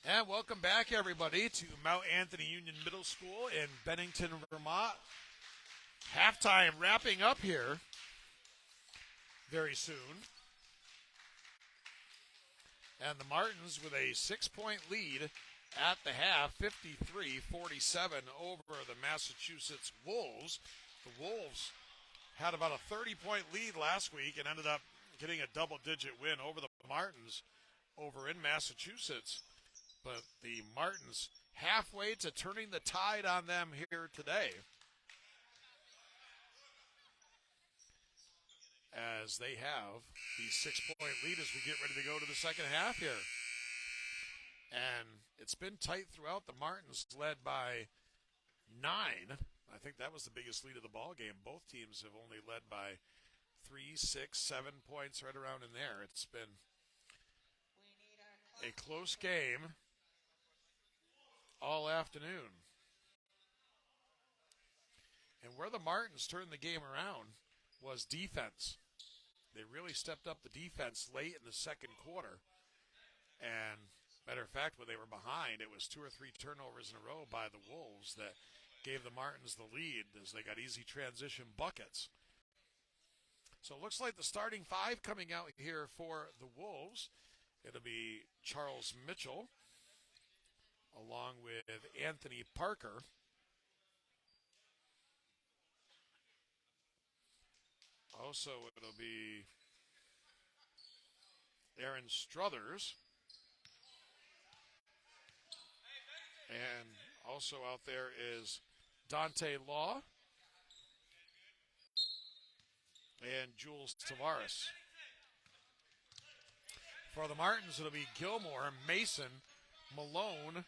And welcome back, everybody, to Mount Anthony Union Middle School in Bennington, Vermont. Halftime wrapping up here very soon. And the Martins with a 6-point lead at the half, 53-47 over the Massachusetts Wolves. The Wolves had about a 30-point lead last week and ended up getting a double-digit win over the Martins over in Massachusetts. But the Martins halfway to turning the tide on them here today, as they have the 6-point lead as we get ready to go to the second half here. And it's been tight throughout. The Martins led by 9. I think that was the biggest lead of the ball game. Both teams have only led by 3, 6, 7 points, right around in there. It's been a close game all afternoon. And where the Martins turned the game around was defense. They really stepped up the defense late in the second quarter. And matter of fact, when they were behind, it was 2 or 3 turnovers in a row by the Wolves that gave the Martins the lead as they got easy transition buckets. So it looks like the starting 5 coming out here for the Wolves. It'll be Charles Mitchell, along with Anthony Parker. Also, it'll be Aaron Struthers. And also out there is Dante Law and Jules Tavares. For the Martins, it'll be Gilmore, Mason, Malone,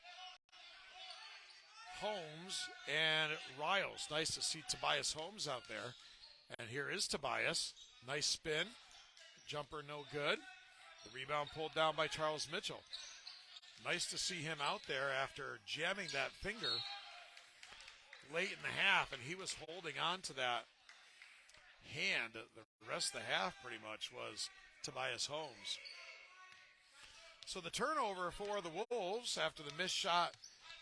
Holmes, and Riles. Nice to see Tobias Holmes out there. And here is Tobias. Nice spin. Jumper no good. The rebound pulled down by Charles Mitchell. Nice to see him out there after jamming that finger late in the half, and he was holding on to that hand. The rest of the half pretty much was Tobias Holmes. So the turnover for the Wolves after the missed shot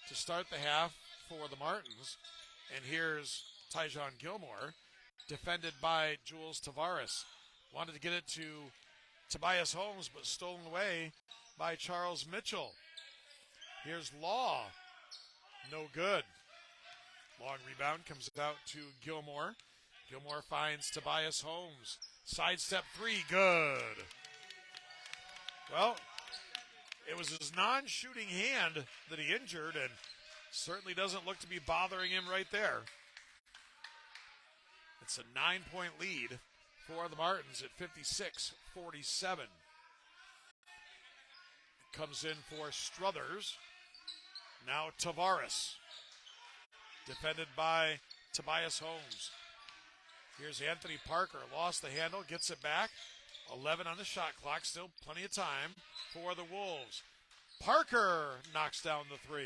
to start the half for the Martins. And here's Tyjon Gilmore, defended by Jules Tavares. Wanted to get it to Tobias Holmes, but stolen away by Charles Mitchell. Here's Law. No good. Long rebound comes out to Gilmore. Gilmore finds Tobias Holmes. Sidestep 3, good. Well, it was his non-shooting hand that he injured, and certainly doesn't look to be bothering him right there. It's a 9-point lead for the Martins at 56-47. Comes in for Struthers. Now Tavares. Defended by Tobias Holmes. Here's Anthony Parker. Lost the handle. Gets it back. 11 on the shot clock. Still plenty of time for the Wolves. Parker knocks down the 3.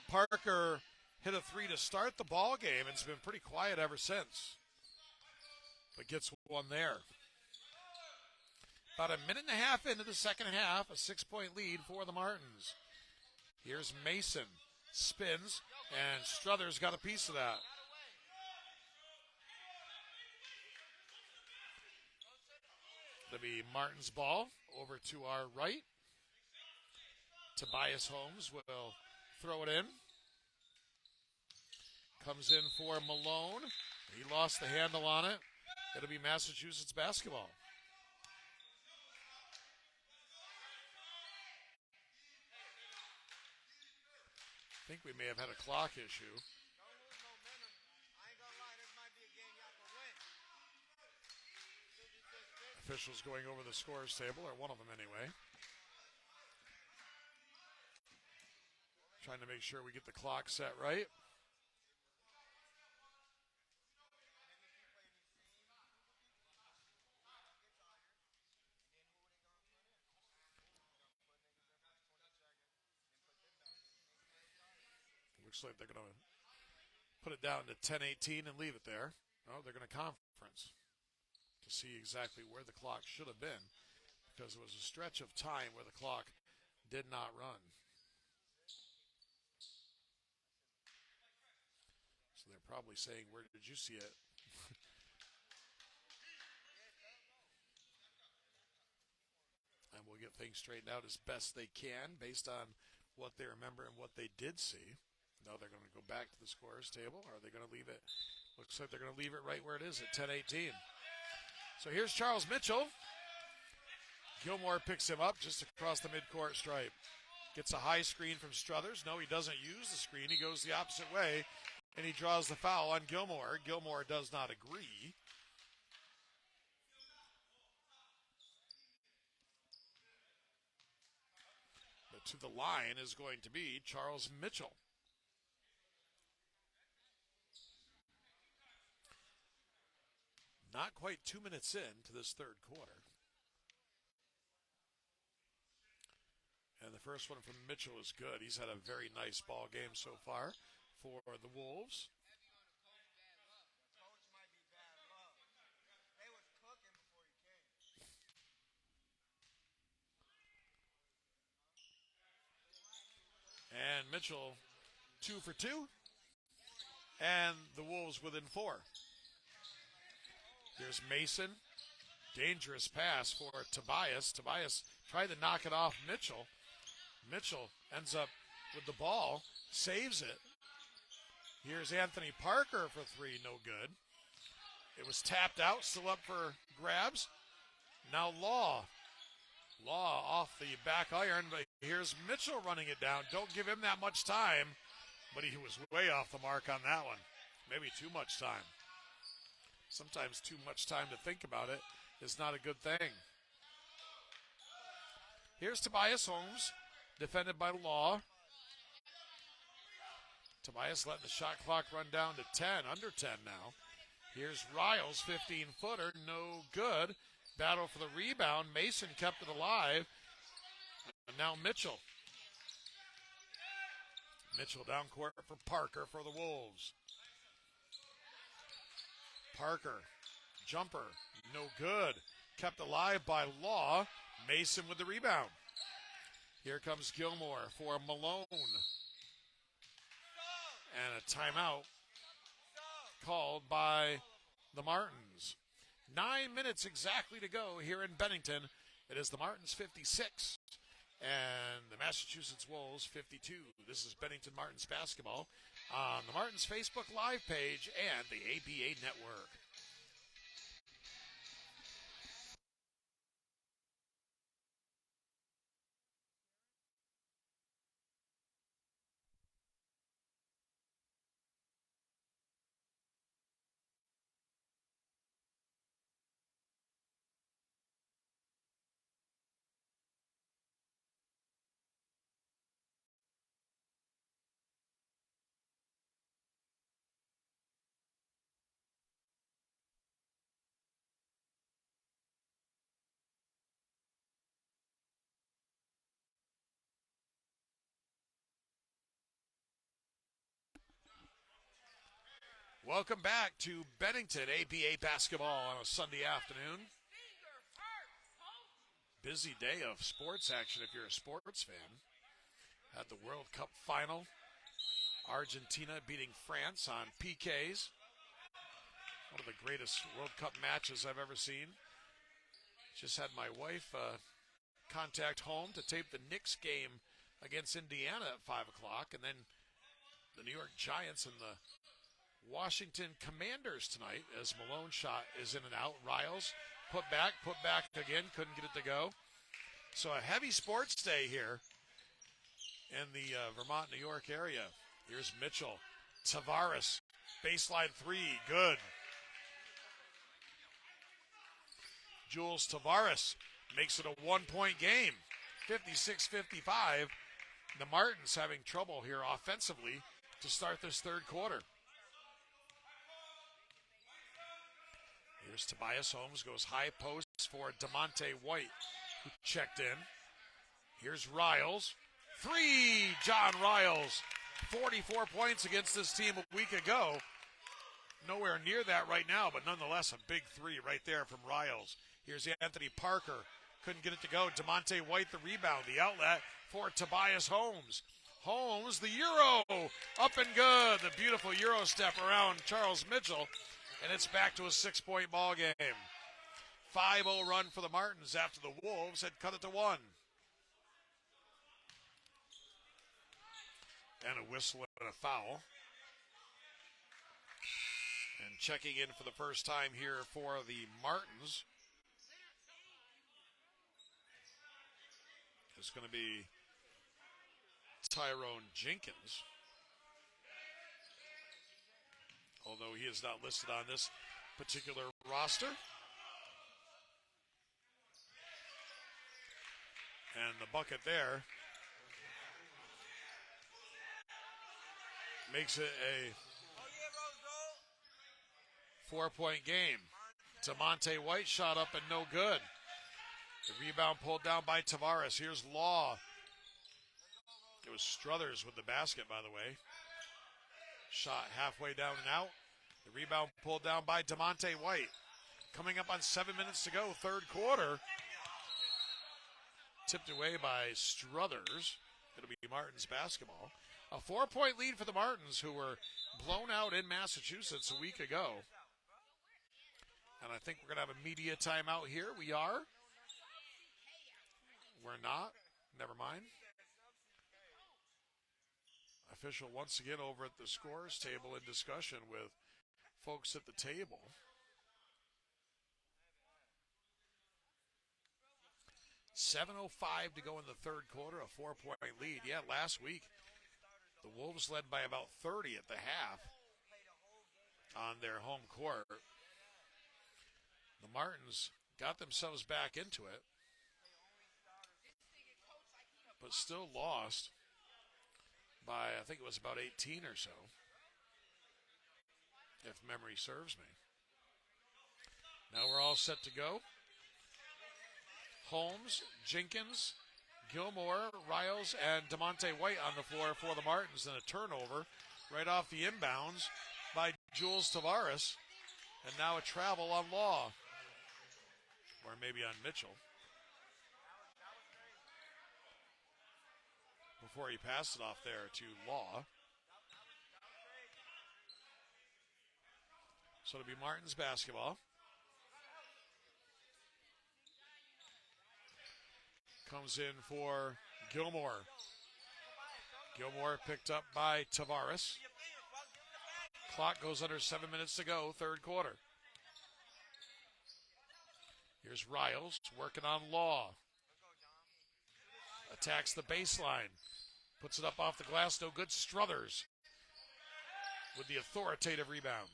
Parker hit a 3 to start the ball game, and it's been pretty quiet ever since. But gets one there. About a minute and a half into the second half, a 6-point lead for the Martins. Here's Mason. Spins, and Struthers got a piece of that. It'll be Martin's ball over to our right. Tobias Holmes will throw it in. Comes in for Malone. He lost the handle on it. It'll be Massachusetts basketball. I think we may have had a clock issue. Officials going over the scores table, or one of them anyway. Trying to make sure we get the clock set right. Looks like they're going to put it down to 10:18 and leave it there. Oh, they're going to conference to see exactly where the clock should have been. because it was a stretch of time where the clock did not run. So they're probably saying, where did you see it? And we'll get things straightened out as best they can based on what they remember and what they did see. Now they're going to go back to the scorer's table, or are they going to leave it? Looks like they're going to leave it right where it is at 10:18. So here's Charles Mitchell. Gilmore picks him up just across the midcourt stripe. Gets a high screen from Struthers. No, he doesn't use the screen. He goes the opposite way, and he draws the foul on Gilmore. Gilmore does not agree. But to the line is going to be Charles Mitchell. Not quite 2 minutes into this third quarter. And the first one from Mitchell is good. He's had a very nice ball game so far for the Wolves. And Mitchell 2 for 2. And the Wolves within 4. Here's Mason. Dangerous pass for Tobias. Tobias tried to knock it off Mitchell. Mitchell ends up with the ball, saves it. Here's Anthony Parker for 3, no good. It was tapped out, still up for grabs. Now Law. Law off the back iron, but here's Mitchell running it down. Don't give him that much time, but he was way off the mark on that one. Maybe too much time. Sometimes too much time to think about it is not a good thing. Here's Tobias Holmes, defended by Law. Tobias letting the shot clock run down to 10, under 10 now. Here's Riles, 15-footer, no good. Battle for the rebound. Mason kept it alive. And now Mitchell. Mitchell down court for Parker for the Wolves. Parker, jumper, no good. Kept alive by Law. Mason with the rebound. Here comes Gilmore for Malone. And a timeout called by the Martins. 9 minutes exactly to go here in Bennington. It is the Martins 56 and the Massachusetts Wolves 52. This is Bennington Martins basketball on the Martins Facebook Live page and the ABA Network. Welcome back to Bennington ABA basketball on a Sunday afternoon. Busy day of sports action if you're a sports fan. At the World Cup final, Argentina beating France on PKs. One of the greatest World Cup matches I've ever seen. Just had my wife contact home to tape the Knicks game against Indiana at 5 o'clock, and then the New York Giants and the Washington Commanders tonight as Malone shot is in and out. Riles put back again, couldn't get it to go. So a heavy sports day here in the Vermont, New York area. Here's Mitchell. Tavares, baseline 3, good. Jules Tavares makes it a 1-point game, 56-55. The Martins having trouble here offensively to start this third quarter. Here's Tobias Holmes, goes high post for DeMonte White, who checked in. Here's Riles. 3, John Riles. 44 points against this team a week ago. Nowhere near that right now, but nonetheless a big 3 right there from Riles. Here's Anthony Parker. Couldn't get it to go. DeMonte White the rebound. The outlet for Tobias Holmes. Holmes, the Euro, up and good. The beautiful Euro step around Charles Mitchell. And it's back to a 6-point ball game. 5-0 run for the Martins after the Wolves had cut it to 1. And a whistle and a foul. And checking in for the first time here for the Martins is going to be Tyrone Jenkins. Although he is not listed on this particular roster. And the bucket there makes it a 4-point game. DeMonte White shot up and no good. The rebound pulled down by Tavares. Here's Law. It was Struthers with the basket, by the way. Shot halfway down and out. The rebound pulled down by DeMonte White. Coming up on 7 minutes to go, third quarter. Tipped away by Struthers. It'll be Martins basketball. A 4-point lead for the Martins, who were blown out in Massachusetts a week ago. And I think we're going to have a media timeout here. We are. We're not. Never mind. Official once again over at the scores table in discussion with folks at the table. .7:05 to go in the third quarter, a 4-point lead. Yeah, last week, the Wolves led by about 30 at the half on their home court. The Martins got themselves back into it, but still lost by, I think it was about 18 or so, if memory serves me. Now we're all set to go. Holmes, Jenkins, Gilmore, Riles, and DeMonte White on the floor for the Martins. And a turnover right off the inbounds by Jules Tavares. And now a travel on Law. Or maybe on Mitchell. Before he passed it off there to Law. So it'll be Martins basketball. Comes in for Gilmore. Gilmore picked up by Tavares. Clock goes under 7 minutes to go, third quarter. Here's Riles working on Law. Attacks the baseline. Puts it up off the glass, no good. Struthers with the authoritative rebound.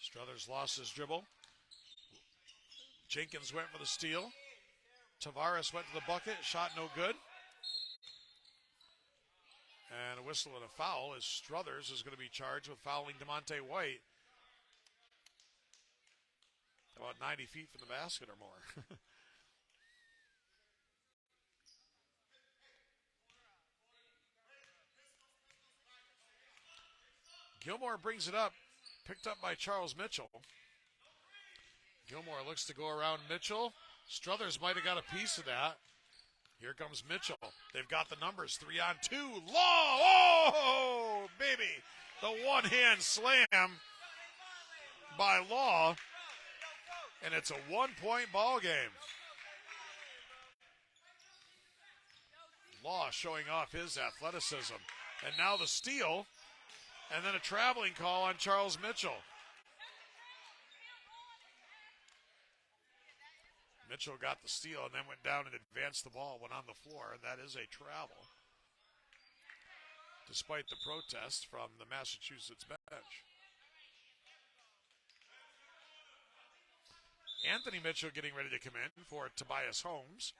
Struthers lost his dribble. Jenkins went for the steal. Tavares went to the bucket, shot no good. And a whistle and a foul as Struthers is going to be charged with fouling DeMonte White. About 90 feet from the basket or more. Gilmore brings it up, picked up by Charles Mitchell. Gilmore looks to go around Mitchell. Struthers might have got a piece of that. Here comes Mitchell. They've got the numbers. 3-on-2. Law! Oh, baby. The one-hand slam by Law. And it's a 1-point ball game. Law showing off his athleticism. And now the steal. And then a traveling call on Charles Mitchell. Mitchell got the steal and then went down and advanced the ball, went on the floor, and that is a travel, despite the protest from the Massachusetts bench. Anthony Mitchell getting ready to come in for Tobias Holmes.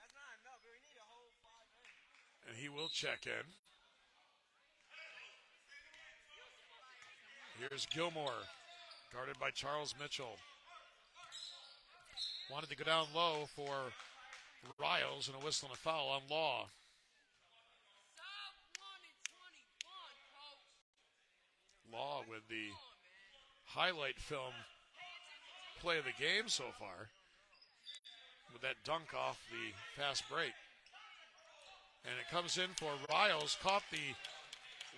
And he will check in. Here's Gilmore, guarded by Charles Mitchell. Wanted to go down low for Riles and a whistle and a foul on Law. Law with the highlight film play of the game so far with that dunk off the fast break. And it comes in for Riles. Caught the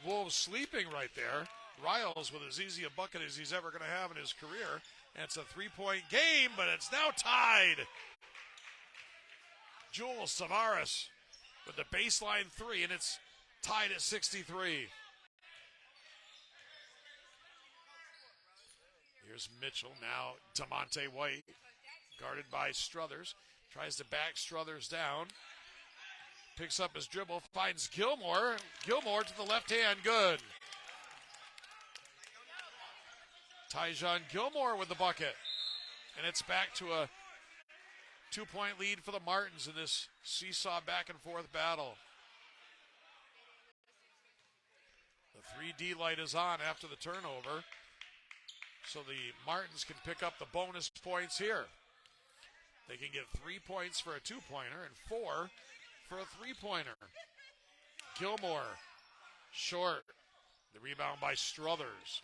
Wolves sleeping right there. Riles with as easy a bucket as he's ever going to have in his career. And it's a three-point game, but it's now tied. Jules Tavares with the baseline three, and it's tied at 63. Here's Mitchell. Now DeMonte White, guarded by Struthers. Tries to back Struthers down. Picks up his dribble, finds Gilmore. Gilmore to the left hand, good. Tyjon Gilmore with the bucket. And it's back to a 2-point lead for the Martins in this seesaw back and forth battle. The 3D light is on after the turnover, so the Martins can pick up the bonus points here. They can get 3 points for a two-pointer and 4 for a three-pointer. Gilmore, short. The rebound by Struthers.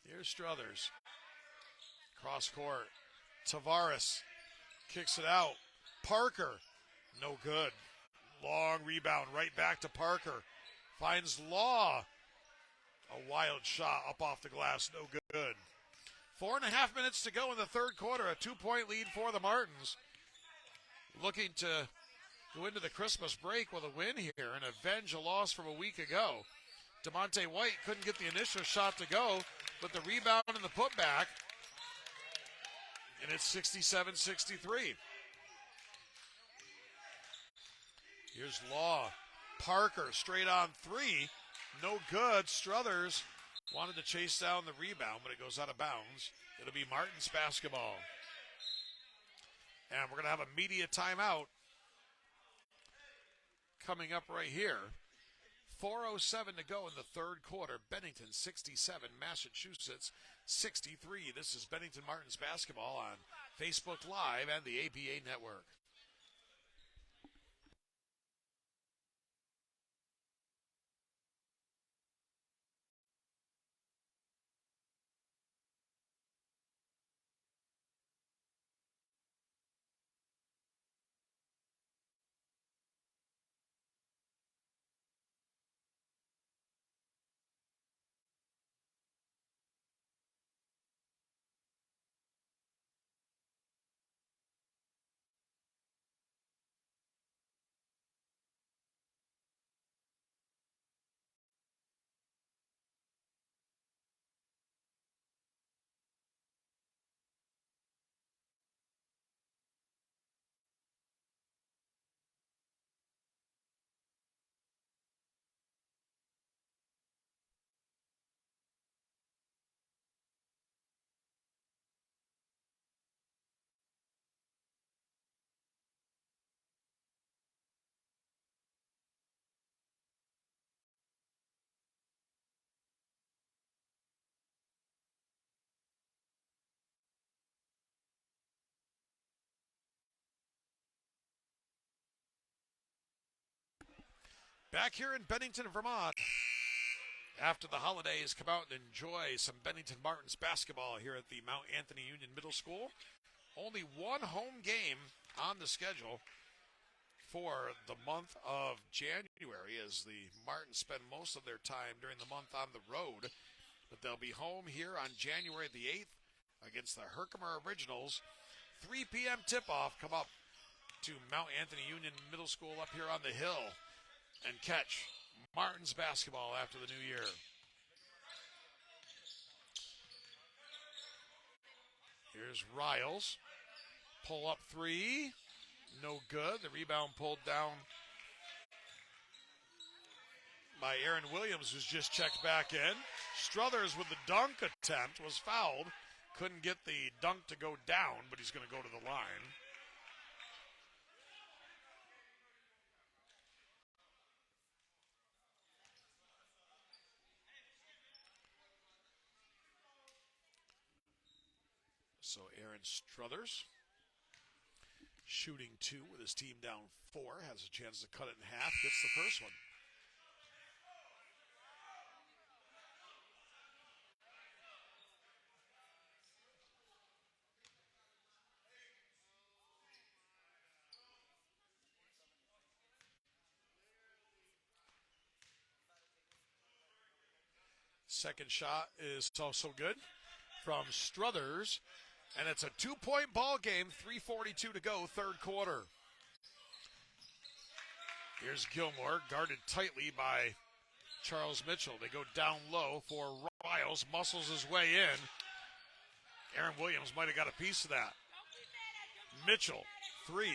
Here's Struthers. Cross court. Tavares kicks it out. Parker, no good. Long rebound right back to Parker. Finds Law. A wild shot up off the glass, no good. 4.5 minutes to go in the third quarter. A 2-point lead for the Martins. Looking to go into the Christmas break with a win here and avenge a loss from a week ago. DeMonte White couldn't get the initial shot to go, but the rebound and the putback. And it's 67-63. Here's Law. Parker straight on three. No good. Struthers wanted to chase down the rebound, but it goes out of bounds. It'll be Martins basketball. And we're going to have a media timeout coming up right here. 4:07 to go in the third quarter. Bennington 67, Massachusetts 63. This is Bennington Martens basketball on Facebook Live and the ABA Network. Back here in Bennington, Vermont. After the holidays, come out and enjoy some Bennington Martens basketball here at the Mount Anthony Union Middle School. Only one home game on the schedule for the month of January, as the Martins spend most of their time during the month on the road. But they'll be home here on January the 8th against the Herkimer Originals. 3 p.m. tip-off. Come up to Mount Anthony Union Middle School up here on the hill and catch Martins basketball after the new year. Here's Riles. Pull up three. No good. The rebound pulled down by Aaron Williams, who's just checked back in. Struthers with the dunk attempt was fouled. Couldn't get the dunk to go down, but he's going to go to the line. So Aaron Struthers, shooting two with his team down 4, has a chance to cut it in half, gets the first one. Second shot is also good from Struthers. And it's a 2-point ball game, 3:42 to go, third quarter. Here's Gilmore, guarded tightly by Charles Mitchell. They go down low for Riles, muscles his way in. Aaron Williams might have got a piece of that. Mitchell, 3,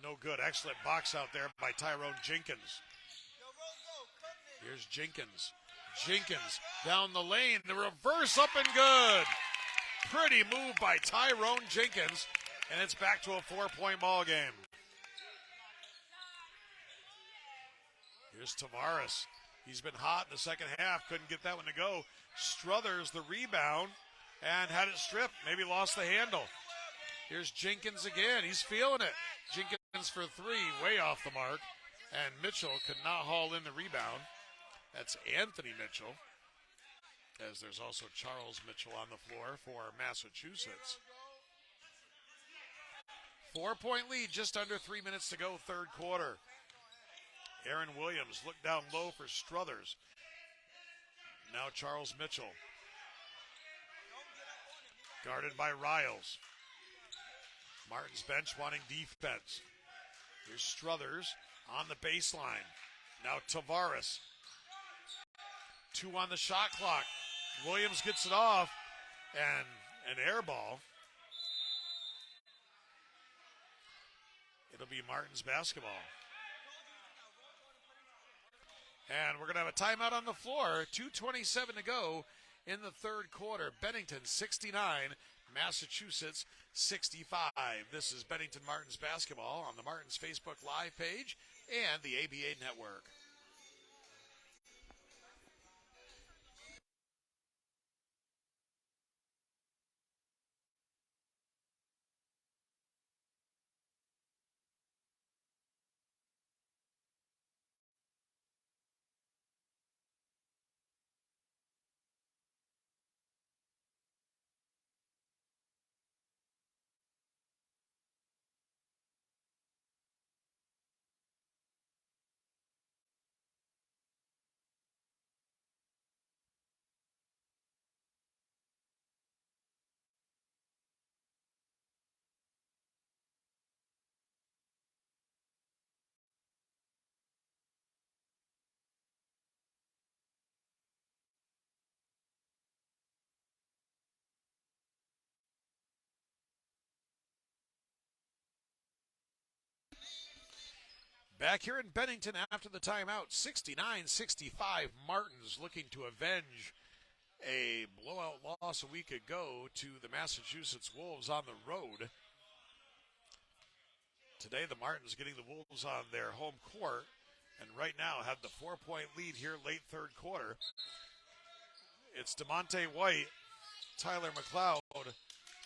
no good. Excellent box out there by Tyrone Jenkins. Here's Jenkins. Jenkins down the lane, the reverse up and good. Pretty move by Tyrone Jenkins, and it's back to a 4-point ball game. Here's Tavares. He's been hot in the second half, couldn't get that one to go. Struthers the rebound and had it stripped, maybe lost the handle. Here's Jenkins again, he's feeling it. Jenkins for 3, way off the mark, and Mitchell could not haul in the rebound. That's Anthony Mitchell, as there's also Charles Mitchell on the floor for Massachusetts. 4-point lead, just under 3 minutes to go, third quarter. Aaron Williams looked down low for Struthers. Now Charles Mitchell. Guarded by Riles. Martin's bench wanting defense. Here's Struthers on the baseline. Now Tavares. 2 on the shot clock. Williams gets it off, and an air ball. It'll be Martin's basketball. And we're going to have a timeout on the floor. 2:27 to go in the third quarter. Bennington 69, Massachusetts 65. This is Bennington Martens basketball on the Martens Facebook Live page and the ABA Network. Back here in Bennington after the timeout, 69-65, Martins looking to avenge a blowout loss a week ago to the Massachusetts Wolves on the road. Today the Martins getting the Wolves on their home court, and right now have the 4-point lead here late third quarter. It's DeMonte White, Tyler McLeod,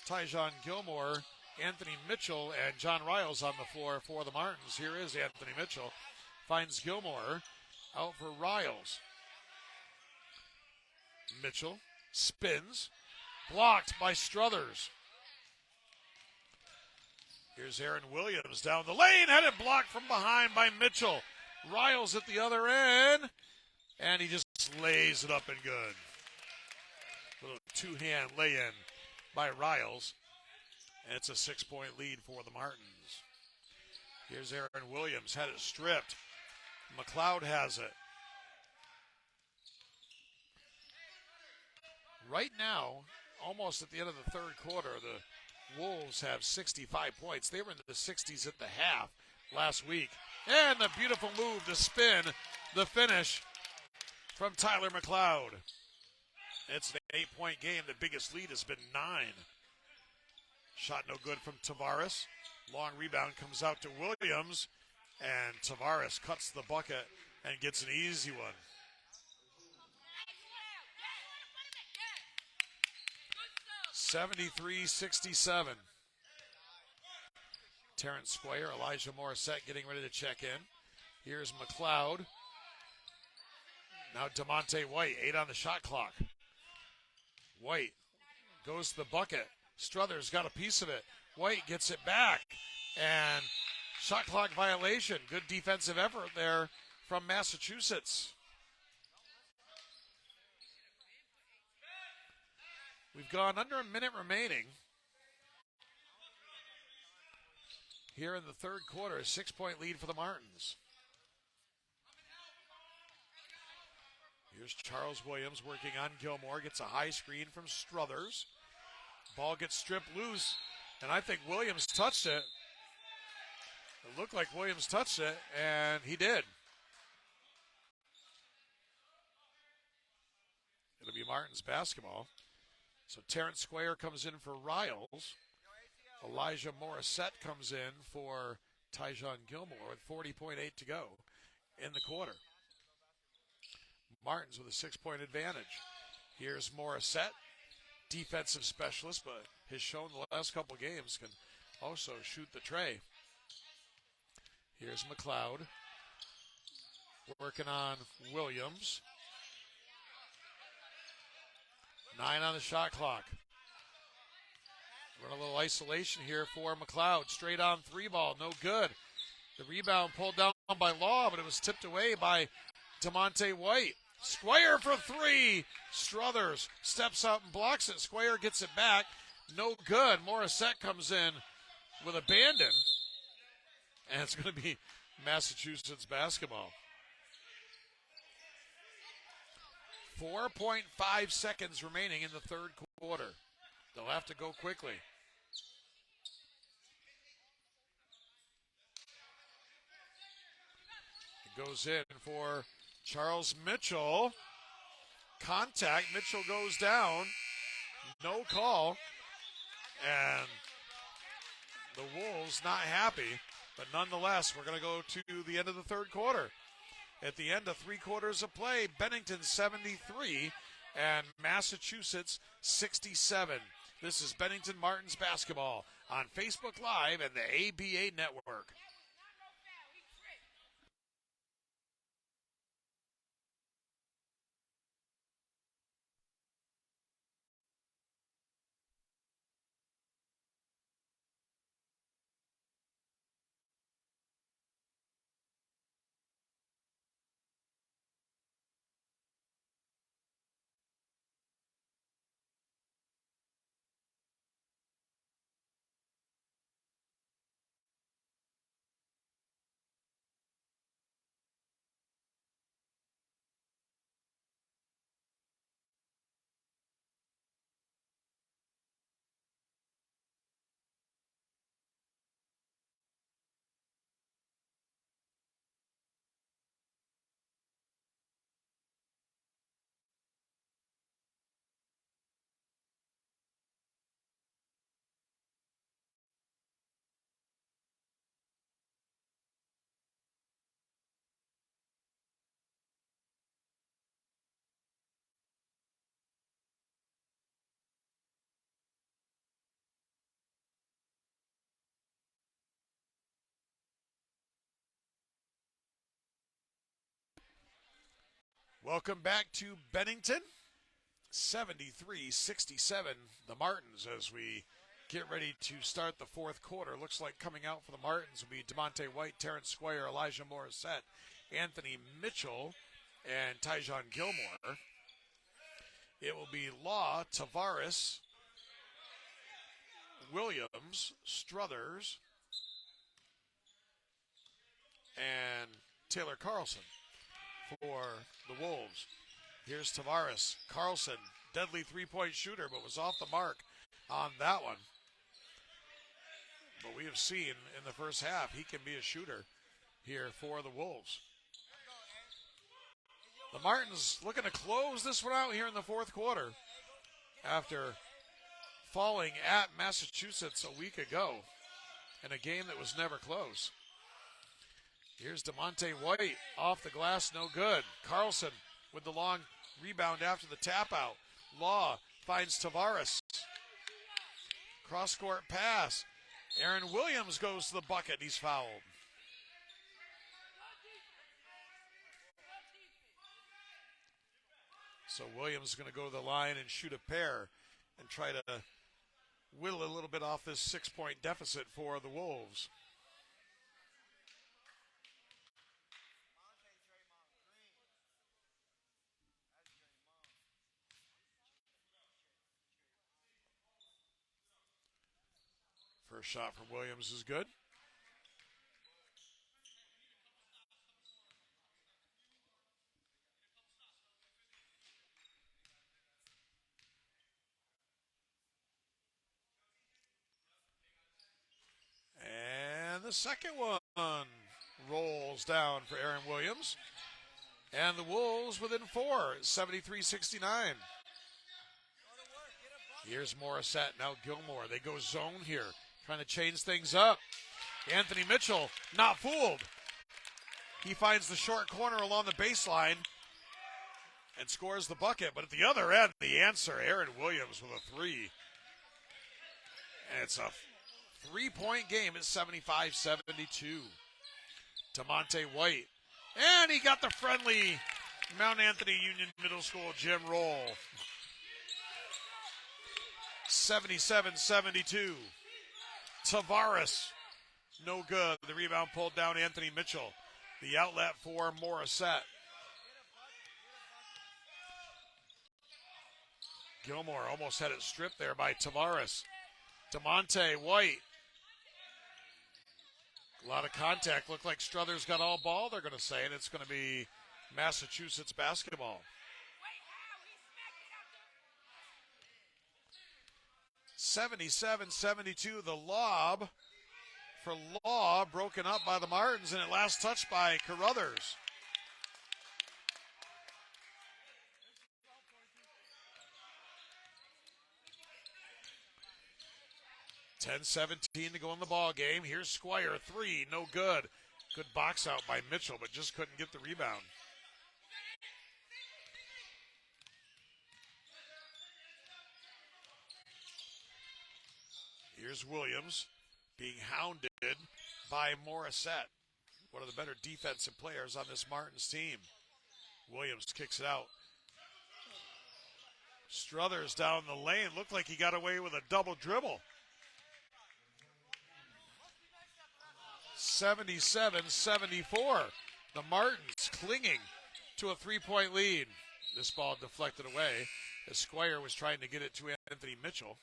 Tyjon Gilmore, Anthony Mitchell, and John Riles on the floor for the Martins. Here is Anthony Mitchell. Finds Gilmore. Out for Riles. Mitchell spins. Blocked by Struthers. Here's Aaron Williams down the lane. Had it blocked from behind by Mitchell. Riles at the other end. And he just lays it up and good. Little two-hand lay-in by Riles. And it's a 6-point lead for the Martins. Here's Aaron Williams, had it stripped. McLeod has it. Right now, almost at the end of the third quarter, the Wolves have 65 points. They were in the 60s at the half last week. And the beautiful move, the spin, the finish from Tyler McLeod. It's an 8-point game. The biggest lead has been 9. Shot no good from Tavares. Long rebound comes out to Williams. And Tavares cuts the bucket and gets an easy one. (73-67). Terrence Squire, Elijah Morissette getting ready to check in. Here's McLeod. Now DeMonte White, 8 on the shot clock. White goes to the bucket. Struthers got a piece of it. White gets it back. And shot clock violation. Good defensive effort there from Massachusetts. We've gone under a minute remaining here in the third quarter. A 6-point lead for the Martins. Here's Charles Williams working on Gilmore. Gets a high screen from Struthers. Ball gets stripped loose, and I think Williams touched it. It looked like Williams touched it, and he did. It'll be Martins basketball. So Terrence Square comes in for Riles. Elijah Morissette comes in for Tyjon Gilmore with 40.8 to go in the quarter. Martins with a 6-point advantage. Here's Morissette, defensive specialist, but has shown the last couple games can also shoot the tray. Here's McLeod working on Williams. 9 on the shot clock. Run a little isolation here for McLeod. Straight on 3 ball, no good. The rebound pulled down by Law, but it was tipped away by DeMonte White. Squire for 3. Struthers steps out and blocks it. Squire gets it back. No good. Morissette comes in with abandon. And it's going to be Massachusetts basketball. 4.5 seconds remaining in the third quarter. They'll have to go quickly. It goes in for Charles Mitchell. Contact. Mitchell goes down. No call. And the Wolves not happy. But nonetheless, we're going to go to the end of the third quarter. At the end of 3 quarters of play, Bennington 73 and Massachusetts 67. This is Bennington Martens basketball on Facebook Live and the ABA Network. Welcome back to Bennington. 73-67, the Martins, as we get ready to start the fourth quarter. Looks like coming out for the Martins will be DeMonte White, Terrence Squire, Elijah Morissette, Anthony Mitchell, and Tyjon Gilmore. It will be Law, Tavares, Williams, Struthers, and Taylor Carlson for the Wolves. Here's Tavares. Carlson, deadly three-point shooter, but was off the mark on that one. But we have seen in the first half he can be a shooter here for the Wolves. The Martins looking to close this one out here in the fourth quarter after falling at Massachusetts a week ago in a game that was never close. Here's DeMonte White off the glass, no good. Carlson with the long rebound after the tap out. Law finds Tavares. Cross-court pass. Aaron Williams goes to the bucket. He's fouled. So Williams is going to go to the line and shoot a pair and try to whittle a little bit off this 6-point deficit for the Wolves. First shot from Williams is good. And the second one rolls down for Aaron Williams. And the Wolves within 4, 73-69. Here's Morissette, now Gilmore. They go zone here, trying to change things up. Anthony Mitchell, not fooled. He finds the short corner along the baseline and scores the bucket. But at the other end, the answer, Aaron Williams with a three. And it's a 3-point game at 75-72. DeMonte White. And he got the friendly Mount Anthony Union Middle School gym roll. 77-72. Tavares, no good. The rebound pulled down Anthony Mitchell. The outlet for Morissette. Gilmore almost had it stripped there by Tavares. DeMonte White. A lot of contact. Looked like Struthers got all ball, they're going to say, and it's going to be Massachusetts basketball. 77-72, the lob for Law, broken up by the Martins, and at last touched by Carruthers. $10-17 to go in the ball game. Here's Squire, three, no good. Good box out by Mitchell, but just couldn't get the rebound. Here's Williams being hounded by Morissette, one of the better defensive players on this Martins team. Williams kicks it out. Struthers down the lane. Looked like he got away with a double dribble. 77-74. The Martins clinging to a 3-point lead. This ball deflected away as Squire was trying to get it to Anthony Mitchell.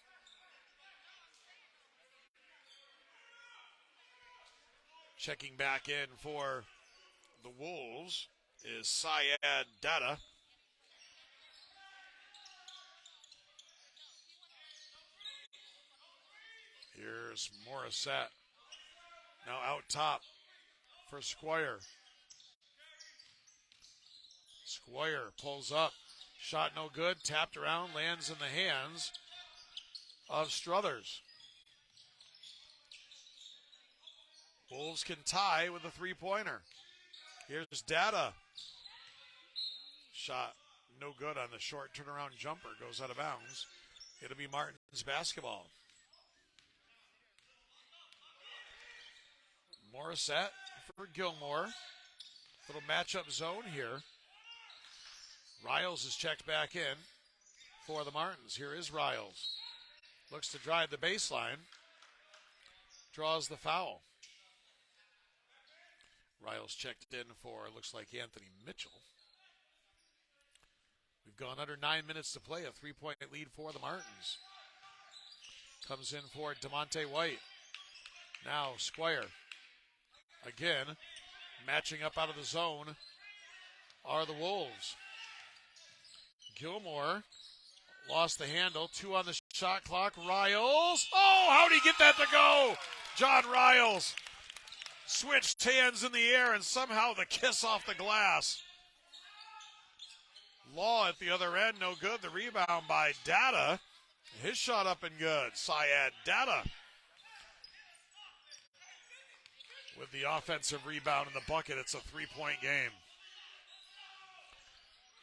Checking back in for the Wolves is Syed Data. Here's Morissette. Now out top for Squire. Squire pulls up. Shot no good. Tapped around. Lands in the hands of Struthers. Wolves can tie with a three-pointer. Here's Data. Shot no good on the short turnaround jumper. Goes out of bounds. It'll be Martins basketball. Morissette for Gilmore. Little matchup zone here. Riles is checked back in for the Martins. Here is Riles. Looks to drive the baseline. Draws the foul. Riles checked in for, looks like Anthony Mitchell. We've gone under 9 minutes to play. A 3-point lead for the Martins. Comes in for DeMonte White. Now Squire. Again, matching up out of the zone are the Wolves. Gilmore lost the handle. 2 on the shot clock. Riles. Oh, how'd he get that to go? John Riles switched hands in the air and somehow the kiss off the glass. Law at the other end, no good. The rebound by Data. His shot up and good. Syed Data with the offensive rebound in the bucket. It's a 3-point game.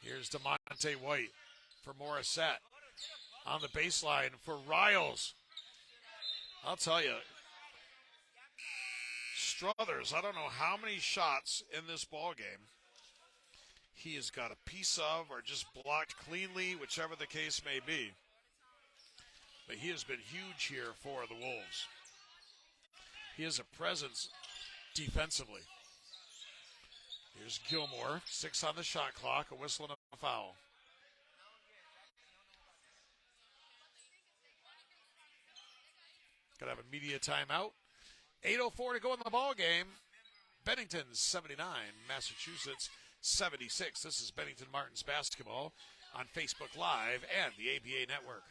Here's DeMonte White for Morissette. On the baseline for Riles. I'll tell you, Struthers, I don't know how many shots in this ball game he has got a piece of or just blocked cleanly, whichever the case may be. But he has been huge here for the Wolves. He has a presence defensively. Here's Gilmore, 6 on the shot clock, a whistle and a foul. Going to have a media timeout. 8:04 to go in the ball game. Bennington 79, Massachusetts 76. This is Bennington Martens basketball on Facebook Live and the ABA Network.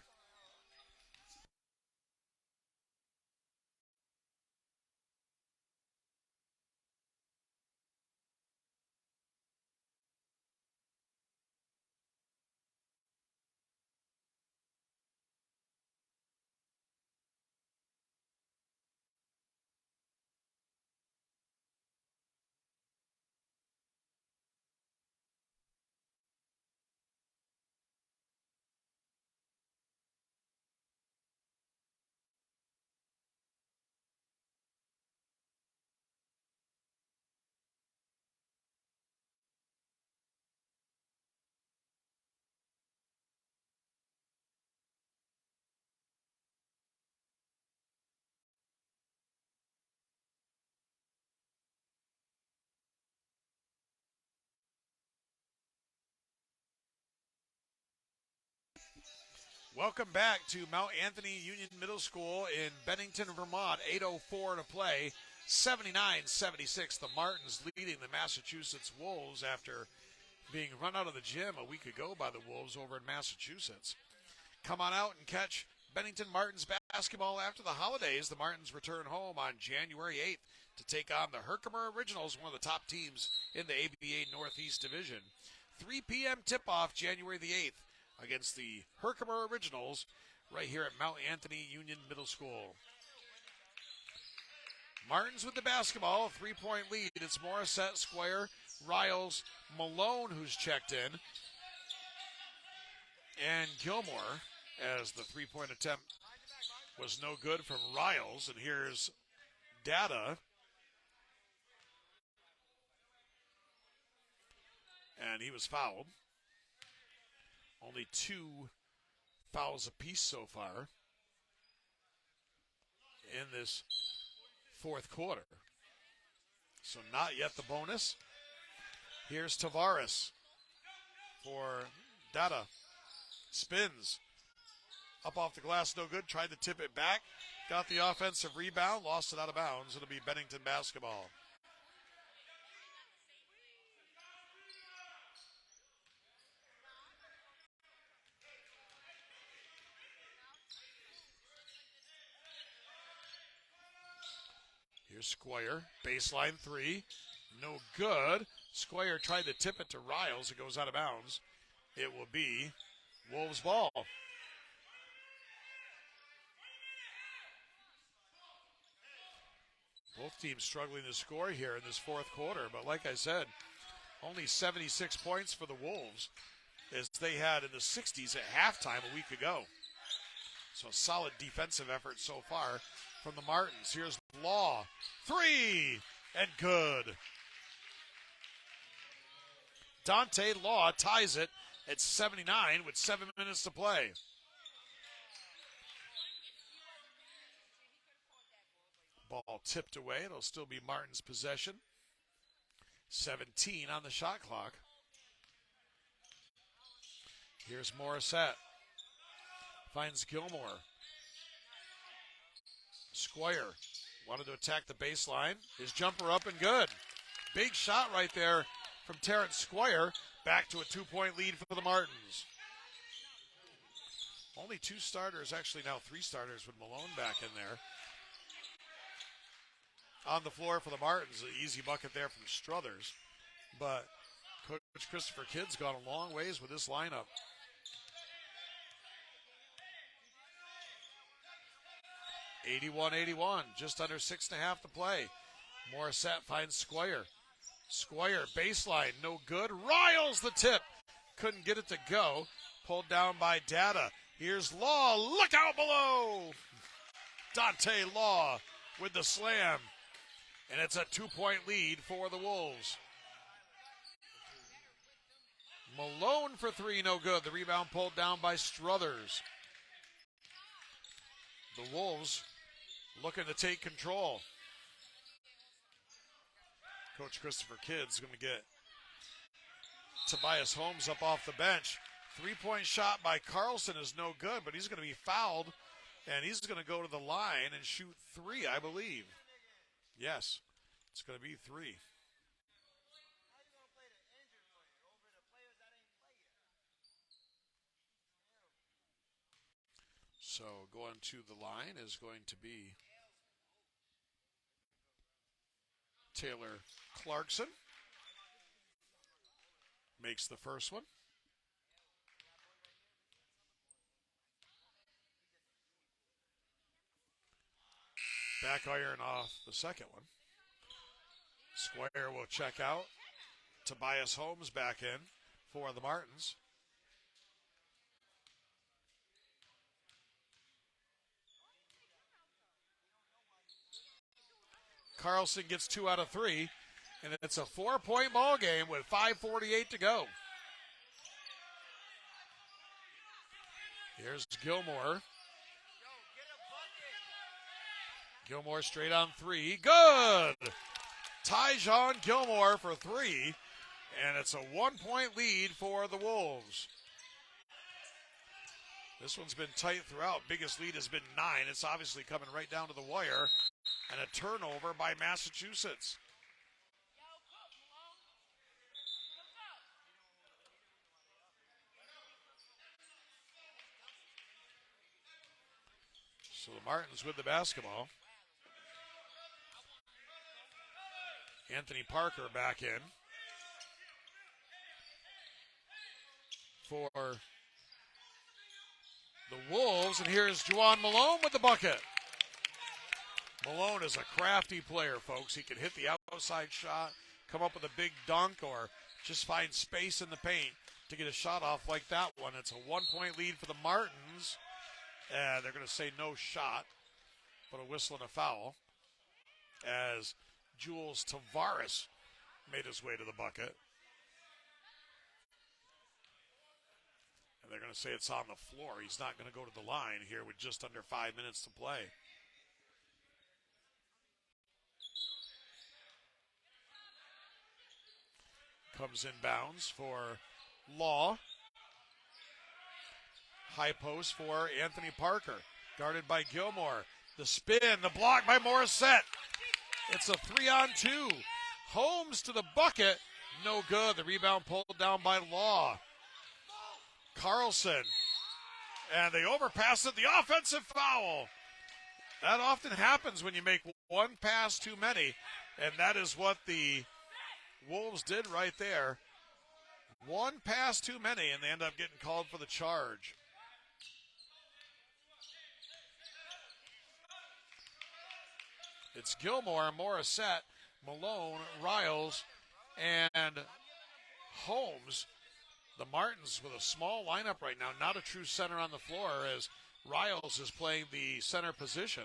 Welcome back to Mount Anthony Union Middle School in Bennington, Vermont. 8:04 to play. 79-76. The Martins leading the Massachusetts Wolves after being run out of the gym a week ago by the Wolves over in Massachusetts. Come on out and catch Bennington Martens basketball after the holidays. The Martins return home on January 8th to take on the Herkimer Originals, one of the top teams in the ABA Northeast Division. 3 p.m. tip-off January the 8th against the Herkimer Originals right here at Mount Anthony Union Middle School. Martins with the basketball, a 3-point lead. It's Morissette, Squire, Riles, Malone who's checked in, and Gilmore, as the 3-point attempt was no good from Riles. And here's Data. And he was fouled. Only 2 fouls apiece so far in this fourth quarter. So not yet the bonus. Here's Tavares for Data. Spins. Up off the glass, no good. Tried to tip it back. Got the offensive rebound. Lost it out of bounds. It'll be Bennington basketball. Here's Squire, baseline 3, no good. Squire tried to tip it to Riles. It goes out of bounds. It will be Wolves ball. Both teams struggling to score here in this fourth quarter, but like I said, only 76 points for the Wolves as they had in the 60s at halftime a week ago. So a solid defensive effort so far from the Martins. Here's Law. 3 and good. Dante Law ties it at 79 with 7 minutes to play. Ball tipped away. It'll still be Martin's possession. 17 on the shot clock. Here's Morissette. Finds Gilmore. Squire wanted to attack the baseline. His jumper up and good. Big shot right there from Terrence Squire. Back to a 2-point lead for the Martins. Only 2 starters, actually now 3 starters with Malone back in there. On the floor for the Martins, an easy bucket there from Struthers. But Coach Christopher Kidd's gone a long ways with this lineup. (81-81), just under 6.5 to play. Morissette finds Squire. Squire, baseline, no good. Riles the tip. Couldn't get it to go. Pulled down by Data. Here's Law. Look out below. Dante Law with the slam. And it's a 2-point lead for the Wolves. Malone for 3, no good. The rebound pulled down by Struthers. The Wolves looking to take control. Coach Christopher Kidd's going to get Tobias Holmes up off the bench. 3-point shot by Carlson is no good, but he's going to be fouled And he's going to go to the line and shoot 3, I believe. Yes, it's going to be 3. So going to the line is going to be Taylor Clarkson. Makes the first one. Back iron off the second one. Square will check out. Tobias Holmes back in for the Martins. Carlson gets 2 out of 3, and it's a 4-point ball game with 5:48 to go. Here's Gilmore. Gilmore straight on 3. Good! Tyjon Gilmore for 3, and it's a 1-point lead for the Wolves. This one's been tight throughout. Biggest lead has been 9. It's obviously coming right down to the wire. And a turnover by Massachusetts. So the Martins with the basketball. Anthony Parker back in for the Wolves. And here's Juwan Malone with the bucket. Malone is a crafty player, folks. He can hit the outside shot, come up with a big dunk, or just find space in the paint to get a shot off like that one. It's a 1-point lead for the Martins. And they're going to say no shot, but a whistle and a foul as Jules Tavares made his way to the bucket. And they're going to say it's on the floor. He's not going to go to the line here with just under 5 minutes to play. Comes inbounds for Law. High post for Anthony Parker. Guarded by Gilmore. The spin, the block by Morissette. It's a 3-on-2. Holmes to the bucket. No good. The rebound pulled down by Law. Carlson. And they overpass it. The offensive foul. That often happens when you make one pass too many. And that is what the Wolves did right there. One pass too many, and they end up getting called for the charge. It's Gilmore, Morissette, Malone, Riles, and Holmes. The Martins with a small lineup right now, not a true center on the floor as Riles is playing the center position.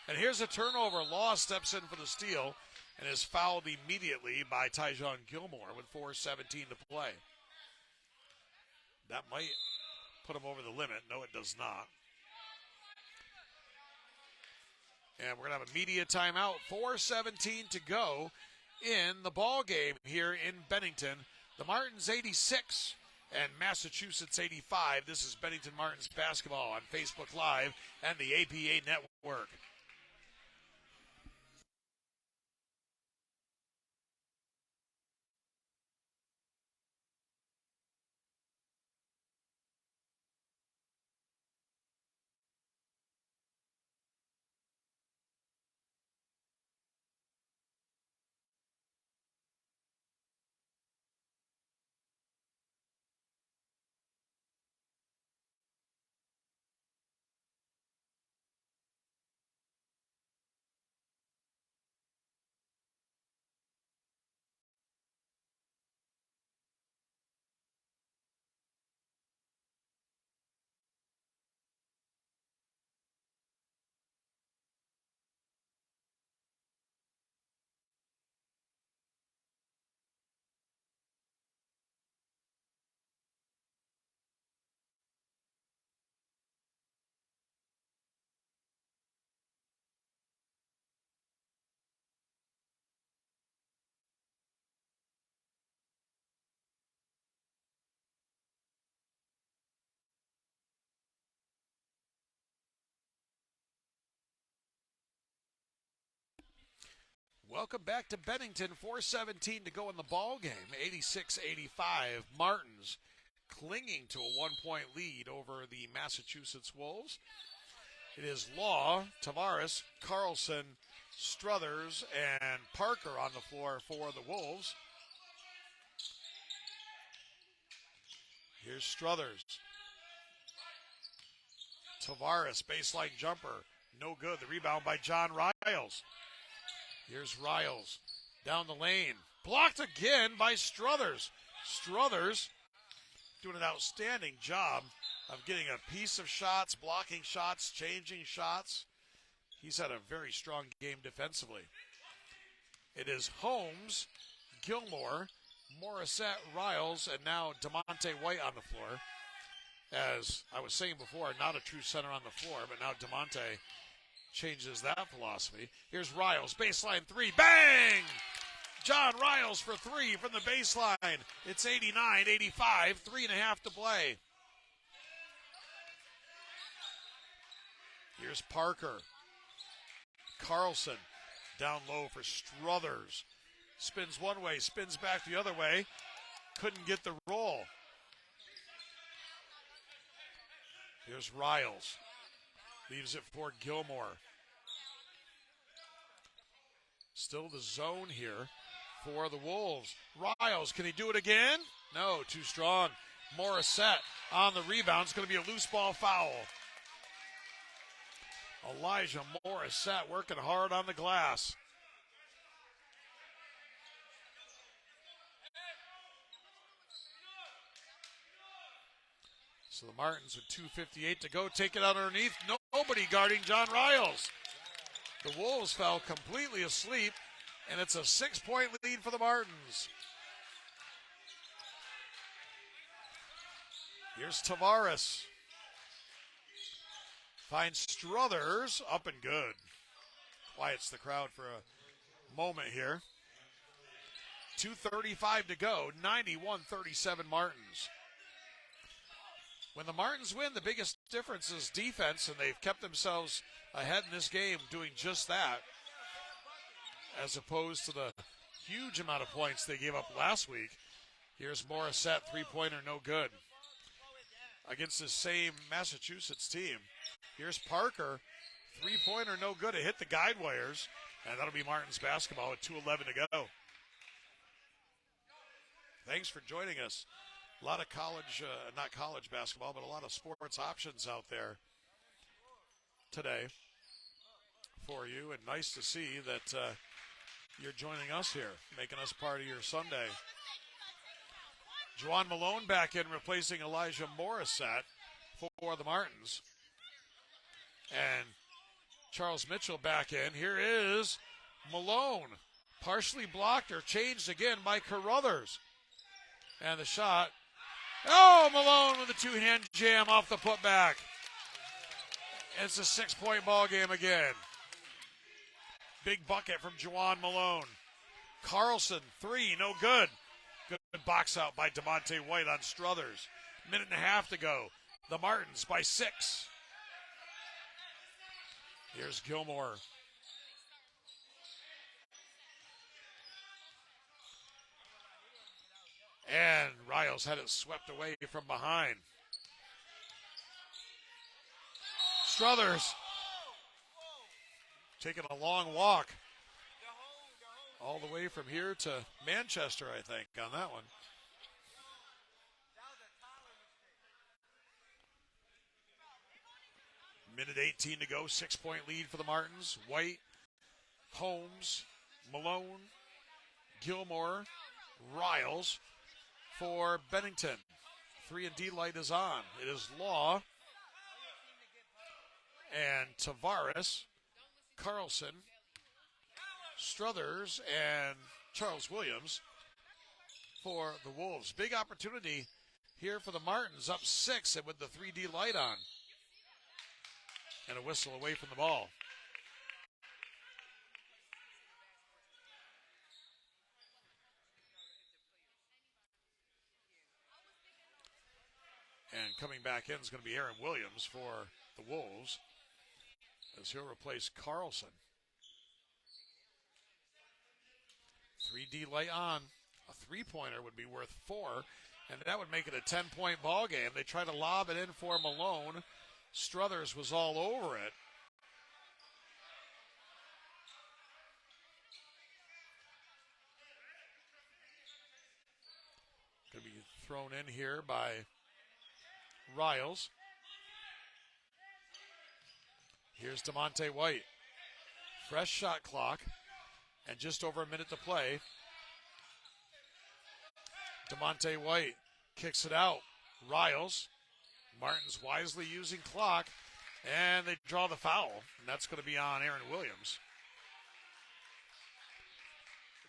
And here's a turnover. Law steps in for the steal and is fouled immediately by Tyjon Gilmore with 4:17 to play. That might put him over the limit. No, it does not. And we're going to have a media timeout. 4:17 to go in the ball game here in Bennington. The Martins 86 and Massachusetts 85. This is Bennington Martins basketball on Facebook Live and the APA Network. Welcome back to Bennington. 4:17 to go in the ball game. 86-85. Martens clinging to a 1-point lead over the Massachusetts Wolves. It is Law, Tavares, Carlson, Struthers, and Parker on the floor for the Wolves. Here's Struthers. Tavares, baseline jumper. No good. The rebound by John Riles. Here's Riles down the lane. Blocked again by Struthers. Struthers doing an outstanding job of getting a piece of shots, blocking shots, changing shots. He's had a very strong game defensively. It is Holmes, Gilmore, Morissette, Riles, and now DeMonte White on the floor. As I was saying before, not a true center on the floor, but now DeMonte changes that philosophy. Here's Riles, baseline three, bang! John Riles for three from the baseline. It's 89-85, 3.5 to play. Here's Parker. Carlson down low for Struthers. Spins one way, spins back the other way. Couldn't get the roll. Here's Riles. Leaves it for Gilmore. Still the zone here for the Wolves. Riles, can he do it again? No, too strong. Morissette on the rebound. It's going to be a loose ball foul. Elijah Morissette working hard on the glass. So the Martins with 2:58 to go take it out underneath. Nobody guarding John Riles. The Wolves fell completely asleep, and it's a 6-point lead for the Martins. Here's Tavares. Finds Struthers, up and good. Quiets the crowd for a moment here. 2:35 to go, 91-37 Martins. When the Martins win, the biggest difference is defense, and they've kept themselves ahead in this game doing just that, as opposed to the huge amount of points they gave up last week. Here's Morissette, three-pointer, no good. Against the same Massachusetts team. Here's Parker, three-pointer, no good. It hit the guide wires, and that'll be Martins basketball with 2:11 to go. Thanks for joining us. A lot of not college basketball, but a lot of sports options out there today for you. And nice to see that you're joining us here, making us part of your Sunday. Juwan Malone back in, replacing Elijah Morissette for the Martins. And Charles Mitchell back in. Here is Malone. Partially blocked or changed again by Carruthers. And the shot. Oh, Malone with a two-hand jam off the putback. It's a 6-point ball game again. Big bucket from Juwan Malone. Carlson, three, no good. Good box out by DeMonte White on Struthers. Minute and a half to go. The Martins by 6. Here's Gilmore. And Riles had it swept away from behind. Struthers taking a long walk. All the way from here to Manchester, I think, on that one. Minute 18 to go, 6-point lead for the Martins. White, Holmes, Malone, Gilmore, Riles for Bennington. 3-and-D light is on. It is Law and Tavares, Carlson, Struthers, and Charles Williams for the Wolves. Big opportunity here for the Martins, up 6 and with the 3-D light on. And a whistle away from the ball. And coming back in is going to be Aaron Williams for the Wolves, as he'll replace Carlson. 3D light on. A three-pointer would be worth 4, and that would make it a 10-point ball game. They try to lob it in for Malone. Struthers was all over it. Going to be thrown in here by Riles. Here's DeMonte White. Fresh shot clock and just over a minute to play. DeMonte White kicks it out. Riles. Martins wisely using clock, and they draw the foul, and that's going to be on Aaron Williams.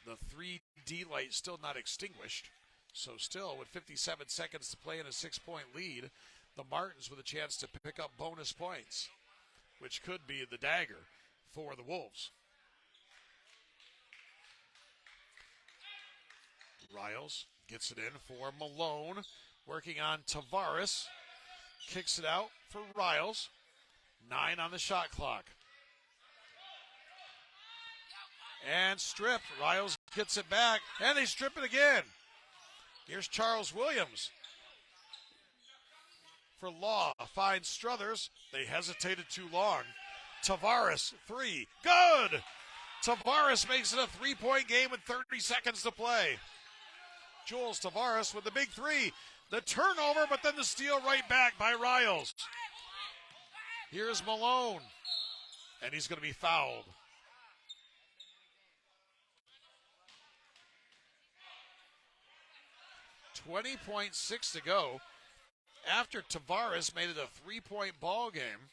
The 3D light still not extinguished, so still with 57 seconds to play in a 6-point lead, the Martins with a chance to pick up bonus points, which could be the dagger for the Wolves. Riles gets it in for Malone, working on Tavares. Kicks it out for Riles. 9 on the shot clock. And stripped. Riles gets it back, and they strip it again. Here's Charles Williams. For Law, finds Struthers. They hesitated too long. Tavares, 3. Good! Tavares makes it a 3-point game with 30 seconds to play. Jules Tavares with the big 3. The turnover, but then the steal right back by Riles. Here's Malone, and he's going to be fouled. .6 to go. After Tavares made it a 3-point ball game,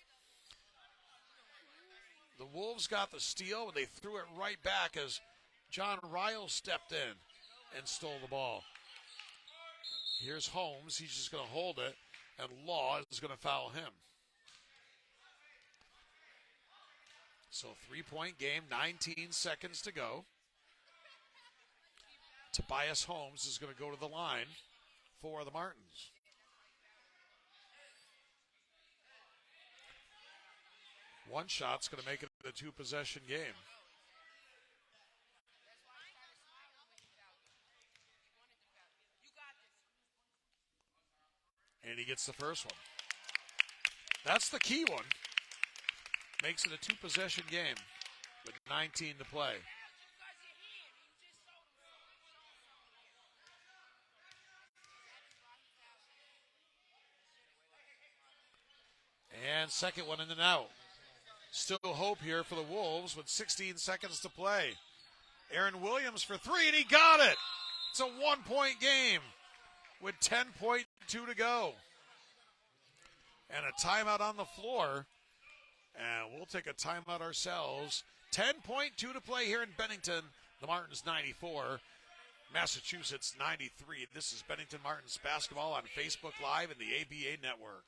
the Wolves got the steal, and they threw it right back as John Riles stepped in and stole the ball. Here's Holmes. He's just going to hold it, and Law is going to foul him. So 3-point game, 19 seconds to go. Tobias Holmes is going to go to the line for the Martins. One shot's going to make it a 2-possession game. And he gets the first one. That's the key one. Makes it a 2-possession game with 19 to play. And second one in and out. Still hope here for the Wolves with 16 seconds to play. Aaron Williams for 3, and he got it. It's a 1-point game with 10.2 to go. And a timeout on the floor. And we'll take a timeout ourselves. 10.2 to play here in Bennington. The Martins 94, Massachusetts 93. This is Bennington Martins basketball on Facebook Live and the ABA Network.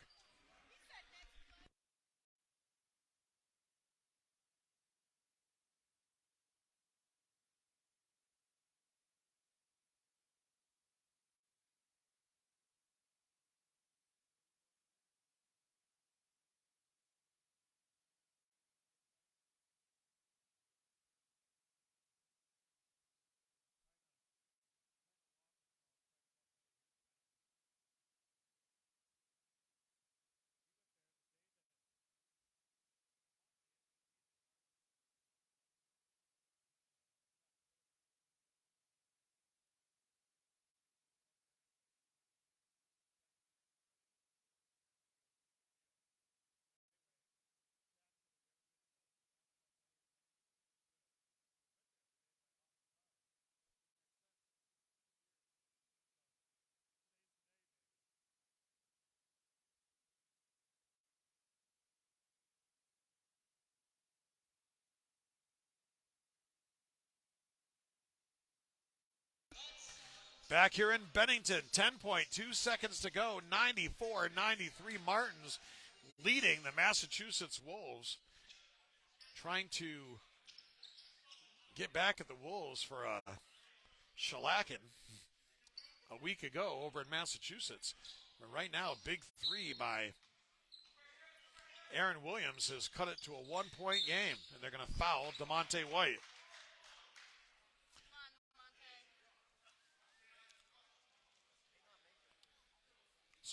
Back here in Bennington, 10.2 seconds to go, 94-93 Martins leading the Massachusetts Wolves. Trying to get back at the Wolves for a shellacking a week ago over in Massachusetts. But right now, a big 3 by Aaron Williams has cut it to a 1-point game, and they're going to foul DeMonte White. 10.2 to go, 94-93 Martins. Leading the Massachusetts Wolves. Trying to get back at the Wolves for a shellacking a week ago over in Massachusetts. Right now, a big 3 by Aaron Williams has cut it to a 1-point game, and they're going to foul DeMonte White.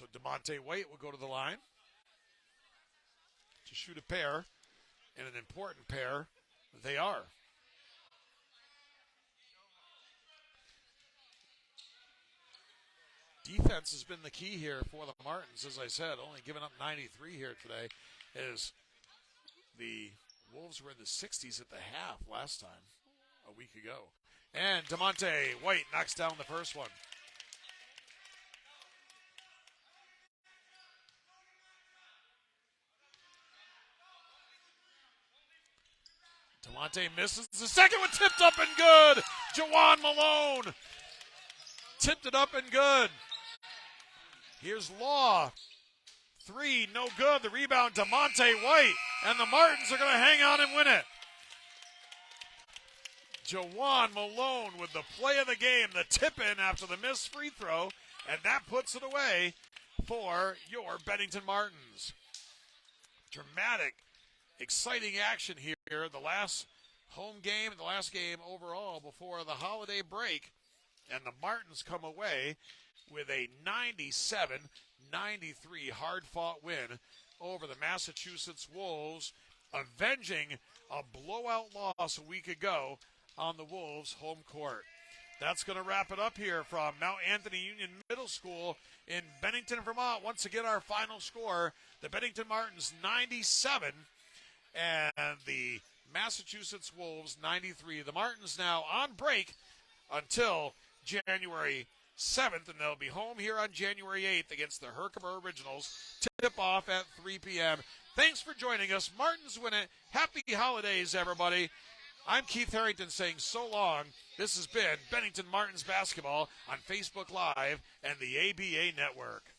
So DeMonte White will go to the line to shoot a pair, and an important pair they are. Defense has been the key here for the Martins, as I said, only giving up 93 here today, as the Wolves were in the 60s at the half last time, a week ago. And DeMonte White knocks down the first one. DeMonte misses the second one, tipped up and good. Jawan Malone tipped it up and good. Here's Law. 3, no good. The rebound, DeMonte White. And the Martins are going to hang on and win it. Jawan Malone with the play of the game, the tip-in after the missed free throw. And that puts it away for your Bennington Martins. Dramatic, exciting action here. The last home game, the last game overall before the holiday break. And the Martins come away with a 97-93 hard-fought win over the Massachusetts Wolves, avenging a blowout loss a week ago on the Wolves' home court. That's going to wrap it up here from Mount Anthony Union Middle School in Bennington, Vermont. Once again, our final score, the Bennington Martins 97 and the Massachusetts Wolves 93. The Martins now on break until January 7th, and they'll be home here on January 8th against the Herkimer Originals. Tip off at 3 p.m. Thanks for joining us. Martins win it. Happy holidays, everybody. I'm Keith Harrington saying so long. This has been Bennington Martins Basketball on Facebook Live and the ABA Network.